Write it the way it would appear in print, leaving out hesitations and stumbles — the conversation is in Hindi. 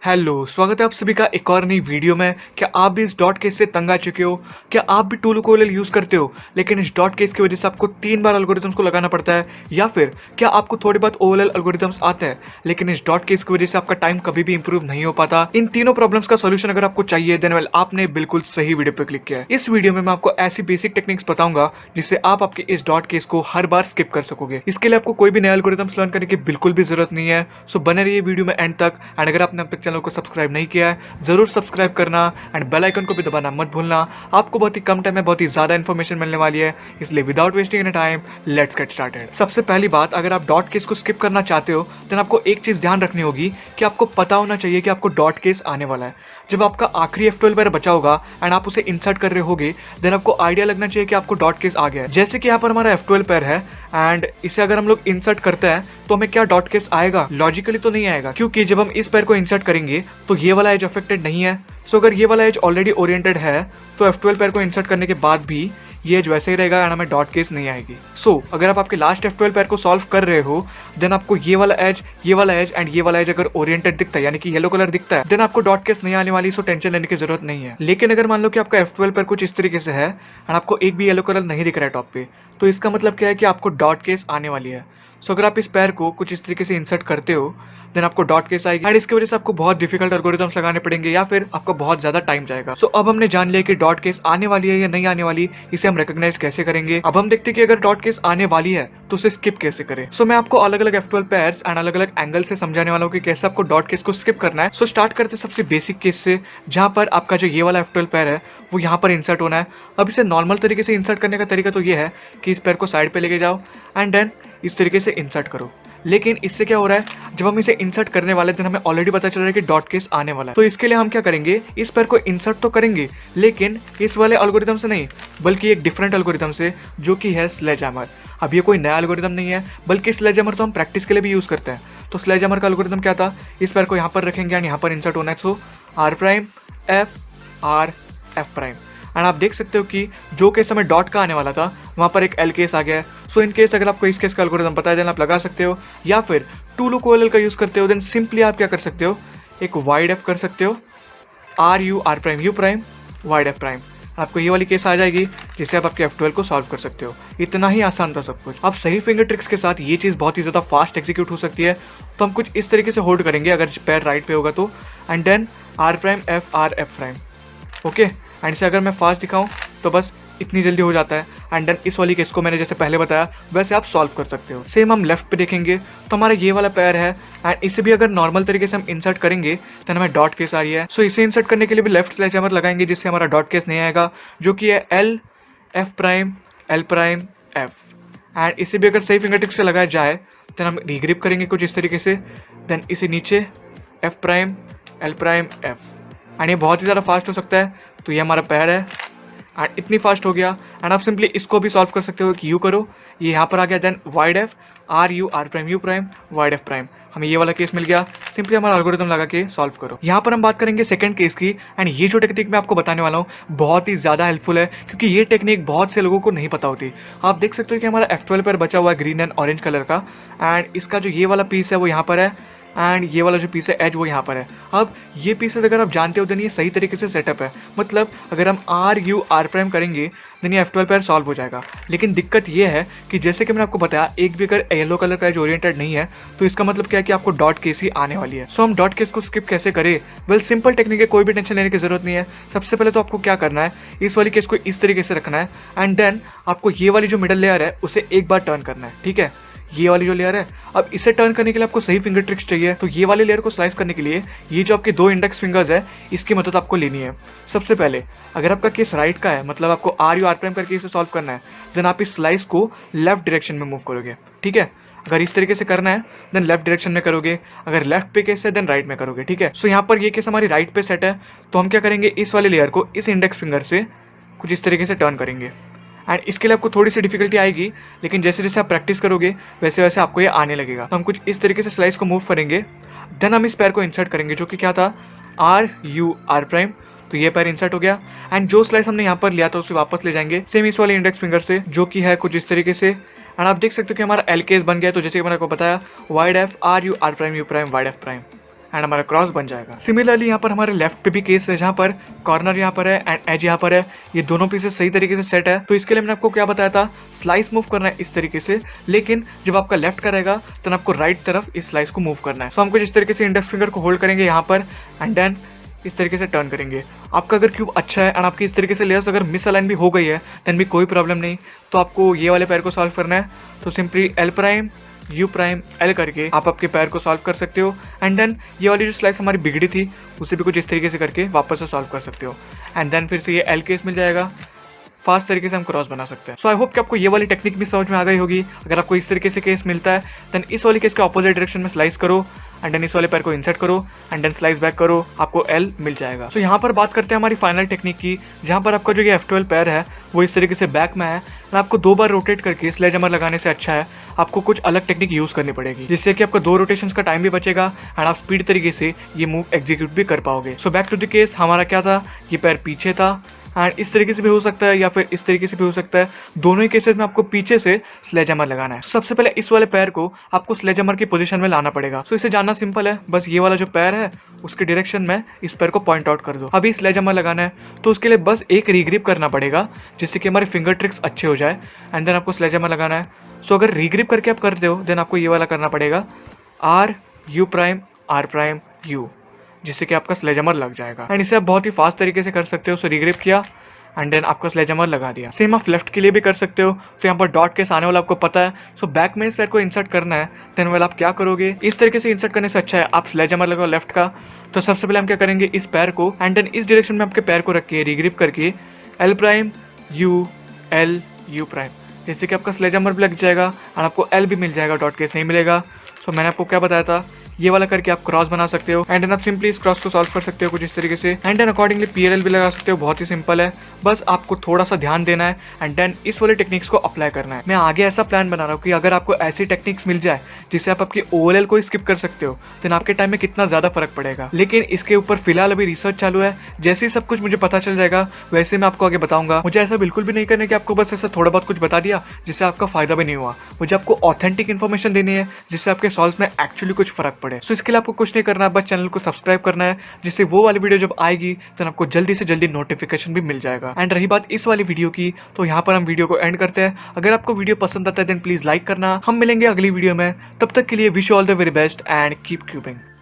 हेलो, स्वागत है आप सभी का एक और नई वीडियो में। क्या आप भी इस डॉट केस से तंग आ चुके हो? क्या आप भी टूल कोएलएल यूज करते हो लेकिन इस डॉट केस की वजह से आपको 3 बार एल्गोरिथम्स को लगाना पड़ता है? या फिर क्या आपको थोड़ी बहुत ओएलएल एल्गोरिथम्स आते हैं लेकिन इस डॉट केस की वजह से आपका टाइम कभी भी इंप्रूव नहीं हो पाता? इन तीनों प्रॉब्लम्स का सोल्यूशन अगर आपको चाहिए देन वेल आपने बिल्कुल सही वीडियो पे क्लिक किया है। इस वीडियो में मैं आपको ऐसी बेसिक टेक्निक्स बताऊंगा जिससे आप आपके इस डॉट केस को हर बार स्किप कर सकोगे। इसके लिए आपको कोई भी नया एल्गोरिथम्स लर्न करने की बिल्कुल भी जरूरत नहीं है। सो बने रहिए वीडियो में एंड तक। एंड अगर आपने अब तक चैनल को सब्सक्राइब नहीं किया है जरूर सब्सक्राइब करना एंड बेल आइकन को भी दबाना मत भूलना। आपको बहुत ही कम टाइम में बहुत ही ज्यादा इन्फॉर्मेशन मिलने वाली है, इसलिए without wasting any time let's get started. सबसे पहली बात, अगर आप डॉट केस को स्किप करना चाहते हो देन आपको एक चीज ध्यान रखनी होगी कि आपको पता होना चाहिए कि आपको डॉट केस आने वाला है। जब आपका आखिरी F12 पेयर बचा होगा एंड आप उसे इंसर्ट कर रहे होगे देन आपको आइडिया लगना चाहिए कि आपको डॉट केस आ गया है। जैसे कि यहाँ पर हमारा F12 पेयर है एंड इसे अगर हम लोग इंसर्ट करते हैं तो हमें क्या डॉट केस आएगा? लॉजिकली तो नहीं आएगा, क्योंकि जब हम इस पेयर को इंसर्ट करेंगे तो ये वाला एज अफेक्टेड नहीं है। सो अगर ये वाला एज ऑलरेडी ओरिएंटेड है तो F12 पेयर को इंसर्ट करने के बाद भी ये एज वैसे ही रहेगा एंड हमें डॉट केस नहीं आएगी। सो अगर आप आपके लास्ट F12 पेयर को सॉल्व कर रहे हो देन आपको ये वाला एज एंड ये वाला एज अगर ओरिएंटेड दिखता है यानी कि येलो कलर दिखता है देन आपको डॉट केस नहीं आने वाली। सो टेंशन लेने की जरूरत नहीं है। लेकिन अगर मान लो कि आपका F12 पेयर कुछ इस तरीके से है एंड आपको एक भी येलो कलर नहीं दिख रहा है टॉप पे, तो इसका मतलब क्या है कि आपको डॉट केस आने वाली है। सो अगर आप इस पैर को कुछ इस तरीके से इंसर्ट करते हो देन आपको डॉट केस आएगी एंड इसकी वजह से आपको बहुत डिफिकल्ट एल्गोरिथम्स लगाने पड़ेंगे या फिर आपको बहुत ज्यादा टाइम जाएगा। सो अब हमने जान लिया कि डॉट केस आने वाली है या नहीं आने वाली, इसे हम रिकॉग्नाइज कैसे करेंगे। अब हम देखते हैं कि अगर डॉट केस आने वाली है तो उसे स्किप कैसे करें। सो मैं आपको अलग अलग F12 पेयर्स एंड अलग अलग एंगल से समझाने वाला हूँ कि कैसे आपको डॉट केस को स्किप करना है। सो स्टार्ट करते सबसे बेसिक केस से, जहां पर आपका जो ये वाला F12 पेयर है वो यहाँ पर इंसर्ट होना है। अब इसे नॉर्मल तरीके से इंसर्ट करने का तरीका तो ये है कि इस पैर को साइड पे लेके जाओ एंड देन इस तरीके से इंसर्ट करो। लेकिन इससे क्या हो रहा है, जब हम इसे इंसर्ट करने वाले दिन हमें ऑलरेडी पता चल रहा है कि डॉट केस आने वाला है। तो इसके लिए हम क्या करेंगे, इस पैर को इंसर्ट तो करेंगे लेकिन इस वाले एल्गोरिथम से नहीं बल्कि एक डिफरेंट एल्गोरिथम से, जो कि है स्लेजहैमर। अब ये कोई नया एल्गोरिथम नहीं है बल्कि स्लेजहैमर तो हम प्रैक्टिस के लिए भी यूज करते हैं। तो स्लेजहैमर का एल्गोरिथम क्या था, इस पैर को यहाँ पर रखेंगे एंड यहाँ पर इंसर्ट होना है। सो R prime F R F prime and आप देख सकते हो कि जो केस हमें डॉट का आने वाला था वहाँ पर एक L केस आ गया है। सो इन केस अगर आपको इस केस का एल्गोरिथम पता है देन आप लगा सकते हो, या फिर टूलू कोएलएल का यूज करते हो देन सिंपली आप क्या कर सकते हो, एक वाइड एफ कर सकते हो, R prime U prime wide F prime. आपको ये वाली केस आ जाएगी जिससे आप आपके F12 को सॉल्व कर सकते हो। इतना ही आसान था सब कुछ। अब सही फिंगर ट्रिक्स के साथ ये चीज़ बहुत ही ज़्यादा फास्ट एग्जीक्यूट हो सकती है। तो हम कुछ इस तरीके से होल्ड करेंगे अगर पैर राइट पे होगा तो, and then R prime F R F prime. Okay, and इसे अगर मैं फास्ट दिखाऊं तो बस इतनी जल्दी हो जाता है। एंड देन इस वाली केस को मैंने जैसे पहले बताया वैसे आप सॉल्व कर सकते हो। सेम हम लेफ्ट पे देखेंगे तो हमारा ये वाला पैर है एंड इसे भी अगर नॉर्मल तरीके से हम इंसर्ट करेंगे तो हमें डॉट केस आ रही है। सो इसे इंसर्ट करने के लिए भी लेफ्ट स्लेजहैमर लगाएंगे जिससे हमारा डॉट केस नहीं आएगा, जो कि है L F prime L prime F। And इसे भी अगर सही फिंगर टिप से लगाया जाए देन हम रिग्रिप करेंगे कुछ इस तरीके से, देन इसे नीचे F prime L prime F। And ये बहुत ही ज़्यादा फास्ट हो सकता है। तो ये हमारा पैर है एंड इतनी फास्ट हो गया। एंड आप सिंपली इसको भी सॉल्व कर सकते हो कि यू करो, ये यहाँ पर आ गया, then wide F R prime U prime wide F prime. हमें ये वाला केस मिल गया, सिंपली हमारा एल्गोरिथम लगा के सॉल्व करो। यहाँ पर हम बात करेंगे सेकंड केस की एंड ये जो टेक्निक मैं आपको बताने वाला हूँ बहुत ही ज़्यादा हेल्पफुल है क्योंकि ये टेक्निक बहुत से लोगों को नहीं पता होती। आप देख सकते हो कि हमारा F12 पर बचा हुआ है ग्रीन एंड ऑरेंज कलर का एंड इसका जो ये वाला पीस है वो यहाँ पर है एंड ये वाला जो पीस है एज वो यहाँ पर है। अब ये पीसेस अगर आप जानते हो देन ये सही तरीके से सेटअप है, मतलब अगर हम R प्राइम करेंगे देन ये F12 पेयर सॉल्व हो जाएगा। लेकिन दिक्कत ये है कि जैसे कि मैंने आपको बताया एक भी अगर येलो कलर का एज ओरिएंटेड नहीं है तो इसका मतलब क्या है कि आपको डॉट केस ही आने वाली है। सो हम डॉट केस को स्किप कैसे करें? वेल सिंपल टेक्निक है, कोई भी टेंशन लेने की जरूरत नहीं है। सबसे पहले तो आपको क्या करना है, इस वाली केस को इस तरीके से रखना है एंड देन आपको ये वाली जो मिडल लेयर है उसे एक बार टर्न करना है। ठीक है, ये वाली जो लेयर है, अब इसे टर्न करने के लिए आपको सही फिंगर ट्रिक्स चाहिए। तो ये वाली लेयर को स्लाइस करने के लिए ये जो आपके 2 इंडेक्स फिंगर्स है इसकी मदद आपको लेनी है। सबसे पहले अगर आपका केस राइट का है, मतलब आपको R प्राइम करके इसे सॉल्व करना है, देन आप इस स्लाइस को लेफ्ट डायरेक्शन में मूव करोगे। ठीक है, अगर इस तरीके से करना है देन लेफ्ट डायरेक्शन में करोगे, अगर लेफ्ट पे केस है देन राइट में करोगे। ठीक है, सो यहाँ पर ये केस हमारी राइट पे सेट है तो हम क्या करेंगे, इस वाली लेयर को इस इंडेक्स फिंगर से कुछ इस तरीके से टर्न करेंगे। एंड इसके लिए आपको थोड़ी सी डिफिकल्टी आएगी लेकिन जैसे जैसे आप प्रैक्टिस करोगे वैसे वैसे आपको ये आने लगेगा। तो हम कुछ इस तरीके से स्लाइस को मूव करेंगे, देन हम इस पैर को इंसर्ट करेंगे जो कि क्या था R प्राइम। तो ये पैर इंसर्ट हो गया एंड जो स्लाइस हमने यहाँ पर लिया था उसे वापस ले जाएंगे सेम इस वाले इंडेक्स फिंगर से जो कि है कुछ इस तरीके से। एंड आप देख सकते हो कि हमारा L केस बन गया। तो जैसे कि मैंने आपको बताया wide F R prime U prime wide F prime. And हमारा क्रॉस बन जाएगा। सिमिलरली यहाँ पर हमारे लेफ्ट पे भी केस है, जहाँ पर कॉर्नर यहाँ पर है एंड एज यहाँ पर है, ये दोनों पीसेस सही तरीके से सेट है। तो इसके लिए मैंने आपको क्या बताया था, स्लाइस मूव करना है इस तरीके से, लेकिन जब आपका लेफ्ट का रहेगा तो आपको राइट तरफ इस स्लाइस को मूव करना है। तो हम कुछ इस तरीके से इंडेक्स फिंगर को होल्ड करेंगे यहाँ पर एंड देन इस तरीके से टर्न करेंगे। आपका अगर क्यूब अच्छा है एंड आपकी इस तरीके से लेयर्स अगर मिस अलाइन भी हो गई है देन भी कोई प्रॉब्लम नहीं। तो आपको ये वाले पैर को सॉल्व करना है, तो simply L prime you prime L करके आप आपके पैर को सॉल्व कर सकते हो एंड देन ये वाली जो स्लाइस हमारी बिगड़ी थी उसे भी कुछ इस तरीके से करके वापस से सॉल्व कर सकते हो एंड देन फिर से ये एल केस मिल जाएगा। फास्ट तरीके से हम क्रॉस बना सकते हैं। सो आई होप कि आपको ये वाली टेक्निक भी समझ में आ गई होगी। अगर आपको इस तरीके से केस मिलता है देन इस वाली केस के ऑपोजिट डायरेक्शन में स्लाइस करो एंड देन इस वाले पैर को इंसर्ट करो एंड देन स्लाइस बैक करो, आपको एल मिल जाएगा। सो यहाँ पर बात करते हैं हमारी फाइनल टेक्निक की, जहाँ पर आपका जो ये F12 पैर है वो इस तरीके से बैक में है और आपको 2 बार रोटेट करके स्लेज हैमर लगाने से अच्छा है आपको कुछ अलग टेक्निक यूज करनी पड़ेगी, जिससे कि आपका 2 रोटेशंस का टाइम भी बचेगा एंड आप स्पीड तरीके से ये मूव एग्जीक्यूट भी कर पाओगे। So back to the case, हमारा क्या था, ये पैर पीछे था एंड इस तरीके से भी हो सकता है या फिर इस तरीके से भी हो सकता है। दोनों ही केसेस में आपको पीछे से स्लेज हैमर लगाना है। सबसे पहले इस वाले पैर को आपको स्लेज हैमर की पोजीशन में लाना पड़ेगा। सो इसे जानना सिंपल है, बस ये वाला जो पैर है उसके डायरेक्शन में इस पैर को पॉइंट आउट कर दो। अभी स्लेज हैमर लगाना है तो उसके लिए बस एक रीग्रिप करना पड़ेगा जिससे कि हमारे फिंगर ट्रिक्स अच्छे हो जाए एंड देन आपको स्लेज हैमर लगाना है। सो अगर रीग्रिप करके आप करते हो देन आपको ये वाला करना पड़ेगा आर प्राइम यू, जिससे कि आपका स्लेज हैमर लग जाएगा एंड इसे आप बहुत ही फास्ट तरीके से कर सकते हो। सो रीग्रिप किया एंड देन आपका स्लेज हैमर लगा दिया। सेम आप लेफ्ट के लिए भी कर सकते हो। तो यहाँ पर डॉट केस आने वाला आपको पता है। सो बैक में इस पैर को इंसर्ट करना है देन वाला आप क्या करोगे, इस तरीके से इंसर्ट करने से अच्छा है आप स्लेज हैमर लगाओ लेफ्ट का। तो सबसे पहले हम क्या करेंगे, इस पैर को एंड देन इस डायरेक्शन में आपके पैर को रख के रीग्रिप करके एल प्राइम यू प्राइम, जिससे कि आपका स्लेज हैमर भी लग जाएगा और आपको एल भी मिल जाएगा, डॉट केस नहीं मिलेगा। सो मैंने आपको क्या बताया था, ये वाला करके आप क्रॉस बना सकते हो एंड देन आप सिंपली इस क्रॉस को सॉल्व कर सकते हो कुछ इस तरीके से एंड देन अकॉर्डिंगली PLL भी लगा सकते हो। बहुत ही सिंपल है, बस आपको थोड़ा सा ध्यान देना है एंड देन इस वाले टेक्निक्स को अप्लाई करना है। मैं आगे ऐसा प्लान बना रहा हूँ कि अगर आपको ऐसी टेक्निक्स मिल जाए जिससे आप आपकी OLL को स्किप कर सकते हो देन आपके टाइम में कितना ज्यादा फर्क पड़ेगा। लेकिन इसके ऊपर फिलहाल अभी रिसर्च चालू है, जैसे ही सब कुछ मुझे पता चल जाएगा वैसे मैं आपको आगे बताऊंगा। मुझे ऐसा बिल्कुल भी नहीं करना कि आपको बस ऐसा थोड़ा बहुत कुछ बता दिया जिससे आपका फायदा भी नहीं हुआ। मुझे आपको ऑथेंटिक इन्फॉर्मेशन देनी है जिससे आपके सॉल्व में एक्चुअली कुछ फर्क पड़े। सो इसके लिए आपको कुछ नहीं करना है, बस चैनल को सब्सक्राइब करना है जिससे वो वाली वीडियो जब आएगी तो आपको जल्दी से जल्दी नोटिफिकेशन भी मिल जाएगा। एंड रही बात इस वाली वीडियो की, तो यहाँ पर हम वीडियो को एंड करते हैं। अगर आपको वीडियो पसंद आता है देन प्लीज लाइक करना। हम मिलेंगे अगली वीडियो में, तब तक के लिए wish you all the very best and keep cubing.